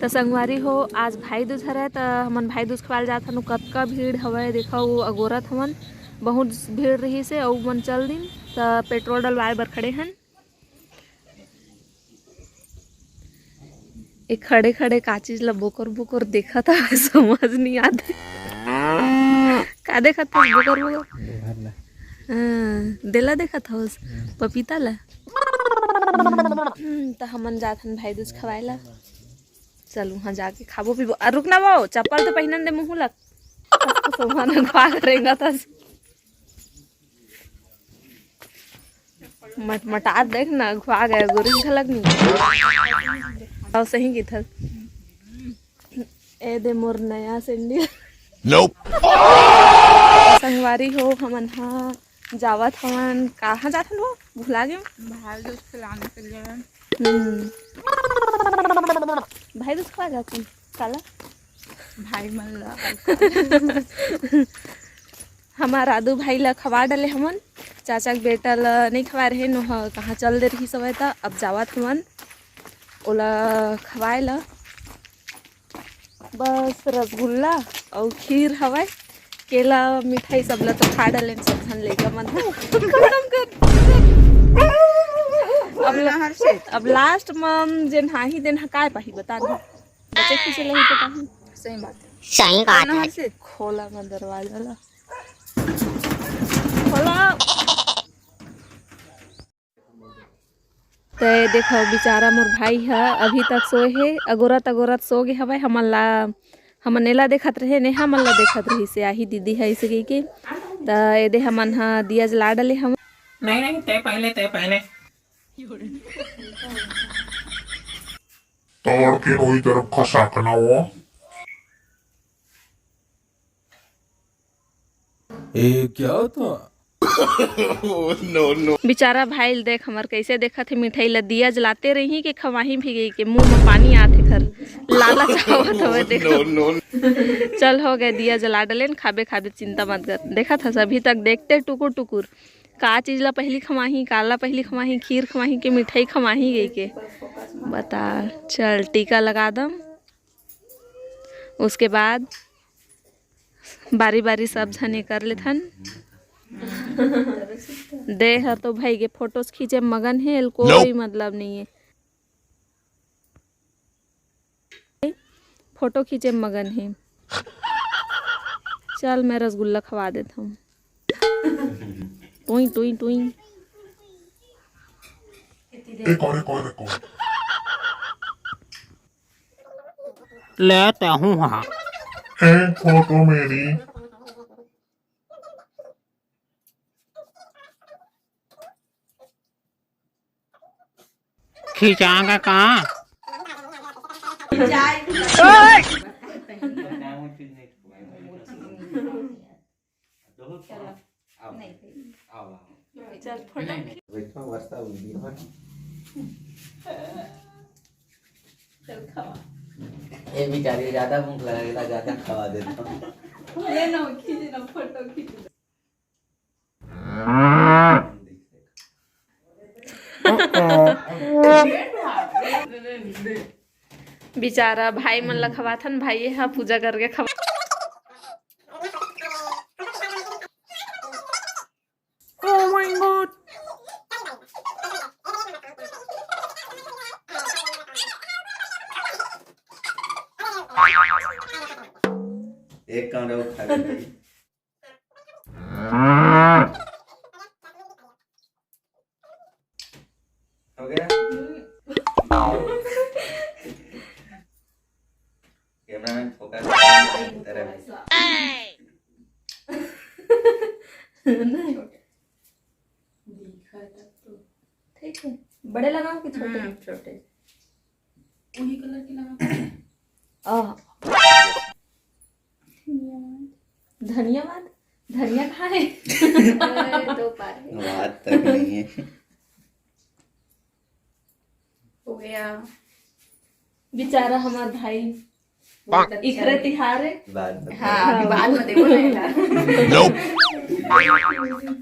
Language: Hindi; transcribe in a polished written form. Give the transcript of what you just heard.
तो संगवारी हो आज भाई दूज हरे तो हमन भाई दूज खवाल जात हन कतका भीड़ हवे देखा वो अगोरत हमन बहुत भीड़ रही से अउ मन चल दिन तो पेट्रोल डलवाए बर खड़े हन। एक खड़े खड़े का चीज ला बोकर बोकर देखा था समझ नहीं आते का देखा था बोकर बोकर देला देखा था उस पपीता ला तो हमन जात हन भाई दूज खवाए ला। चल वहाँ जाके खाबो पीबो रुकना वो चप्पल तो पहनन दे मुँह लग सामान खा करेगा था मटमटा देख ना खुआ गया गोरी झलक नहीं और सही की था ए दे मोर नया सैंडल संगवारी हो हमन हाँ जावत हमन कहाँ जात हन वो भुला गए भाई दूज खिलाने के लिए भाई दूज खवा जाती काला भाई मन ला हमारा आदू भाई ला खवा डाले हमन चाचा के बेटा ला नहीं खवा रहे नो कहाँ चल दे रही सब था अब जावत हमन ओला खवाए ला बस रसगुल्ला और खीर हवाए केला मिठाई सब ला तो खा डाले सब धन लेकर मन अब लास्ट में जेन हाही देन काय पाही बता दे बच्चे खींचे लही तो पाही सही बात है सही बात है। खोला मैं दरवाजा ला खोला तो देखो बेचारा मोर भाई है अभी तक सोए है अगोरत अगोरत सो गए हवाई हमन नेला देखत रहे नेहा मन ला देखत रही से आही दीदी है इसे के तो एदे हमन हा दिया जला डाले हम नहीं ते पहले तोड़ के वही तरफ खसाकना वो क्या था नो बेचारा भाई देख हमार कैसे देखा थे मिठाई ला दिया जलाते रही कि खवाही भी गई के मुंह में पानी आते घर लाला चावत हवे देखो चल हो गए दिया जला डले खाबे खाबे चिंता मत कर देखा था अभी तक देखते टुकुर टुकुर का चीज ला पहली खमाही काला पहली खमाही खीर खमाही के मिठाई खमाही गई के बता। चल टीका लगा दम उसके बाद बारी बारी सब झने कर लेथन दे हर तो भाई के फोटोज खींचे मगन है कोई मतलब नहीं है फोटो खींचे मगन है। चल मैं रसगुल्ला खवा देता हूँ टुई टुई टुई एक और लेता हूँ हाँ एक फोटो मेरी खींचाएगा कहाँ ये बेचारी ज्यादा भूख लगेगा ज्यादा खवा देता हूँ। फोटो खींच बेचारा भाई मन ला खवाथन भाई हा पूजा करके खवा ओह माय गॉड एक कमरा उठा के हो गया कैमरामैन फोकस ठीक है बड़े लगाओ कि छोटे छोटे वही कलर के लगा धन्यवाद धनिया कहाँ है दो पार है बात तक नहीं है हो गया बेचारा हमार भाई इखरे तिहार है बाद में हाँ बाद में देखो ना